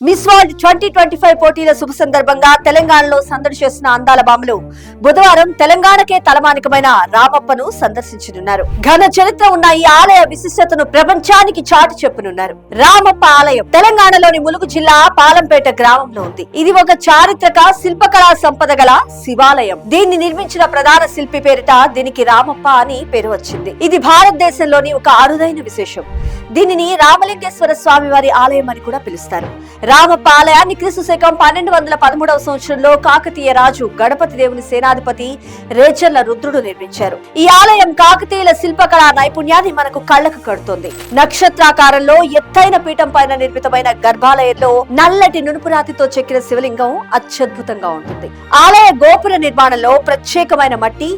Miss world 2025 పోటీల శుభ సందర్భంగా తెలంగాణలో సందడి చేసిన అందాల బామలు బుధవారం తెలంగాణకే తలమానికమైన రామప్పను సందర్శించనున్నారు. ఘన చరిత్ర ఉన్న ఈ ఆలయ విశిష్టతను ప్రపంచానికి చాటి చెప్పనున్నారు. రామప్ప ఆలయం తెలంగాణలోని ములుగు జిల్లా పాలంపేట గ్రామంలో ఉంది. ఇది ఒక చారిత్రక శిల్పకళా సంపద గల శివాలయం. దీన్ని నిర్మించిన ప్రధాన శిల్పి పేరిట దీనికి రామప్ప అని పేరు వచ్చింది. ఇది భారతదేశంలోని ఒక అరుదైన విశేషం. దీనిని రామలింగేశ్వర స్వామి వారి ఆలయం అని కూడా పిలుస్తారు. రామప్ప ఆలయాన్ని క్రీస్తు శకం 1213వ సంవత్సరంలో కాకతీయ రాజు గణపతి దేవుని సేనాధిపతి రేచర్ల రుద్రుడు నిర్మించారు. ఈ ఆలయం కాకతీయుల శిల్పకళా నైపుణ్యాన్ని మనకు కళ్ళకు కడుతోంది. నక్షత్రాకారంలో ఎత్తైన పీఠం పైన నిర్మితమైన గర్భాలయంలో నల్లటి నునుపురాతితో చెక్కిన శివలింగం అత్యద్భుతంగా ఉంటుంది. ఆలయ గోపుర నిర్మాణంలో ప్రత్యేకమైన మట్టి,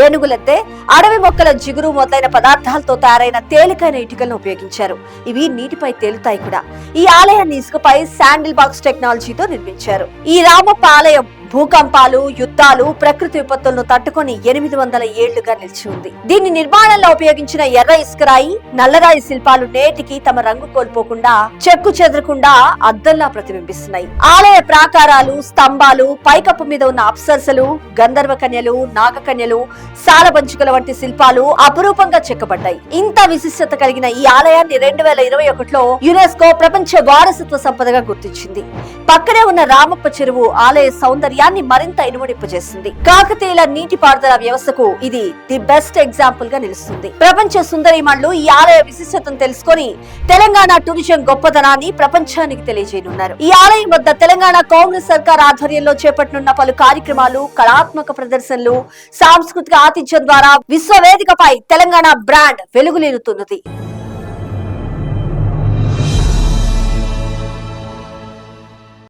ఏనుగులెత్తే, అడవి మొక్కల జిగురు మొదలైన పదార్థాలతో తయారైన తేలికైన ఇటుకలను ఉపయోగించారు. ఇవి నీటిపై తేలుతాయి కూడా. ఈ ఆలయాన్ని ఇసుకపై శాండిల్ బాక్స్ టెక్నాలజీతో నిర్మించారు. ఈ రామప్ప ఆలయం భూకంపాలు, యుద్ధాలు, ప్రకృతి విపత్తులను తట్టుకొని 800 ఏళ్లుగా నిలిచి ఉంది. దీని నిర్మాణంలో ఉపయోగించిన ఎర్ర ఇసుకరాయి, నల్లరాయి శిల్పాలు నేటికి తమ రంగు కోల్పోకుండా, చెక్కు చెదరకుండా అద్దంలా ప్రతిబింబిస్తున్నాయి. ఆలయ ప్రాకారాలు, స్తంభాలు, పైకప్పు మీద ఉన్న అప్సరసలు, గంధర్వ కన్యలు, నాగకన్యలు, సాలబంచుకల వంటి శిల్పాలు అపురూపంగా చెక్కబడ్డాయి. ఇంత విశిష్టత కలిగిన ఈ ఆలయాన్ని 2021లో యునెస్కో ప్రపంచ వారసత్వ సంపదగా గుర్తించింది. పక్కనే ఉన్న రామప్ప చెరువు ఆలయ సౌందర్యాన్ని మరింత ఇనుమడింపజేస్తుంది. కాకతీయుల నీటిపారుదల వ్యవస్థకు ఇది ది బెస్ట్ ఎగ్జాంపుల్ గా నిలుస్తుంది. ప్రపంచ సుందరిమణులు ఈ ఆలయ విశిష్టతను తెలుసుకొని తెలంగాణ టూరిజం గొప్పదనాన్ని ప్రపంచానికి తెలియజేయనున్నారు. ఈ ఆలయం వద్ద తెలంగాణ కాంగ్రెస్ సర్కార్ ఆధ్వర్యంలో చేపట్టనున్న పలు కార్యక్రమాలు, కళాత్మక ప్రదర్శనలు, సాంస్కృతిక ఆతిథ్యం ద్వారా విశ్వవేదికపై తెలంగాణ బ్రాండ్ వెలుగులేనుతున్నది.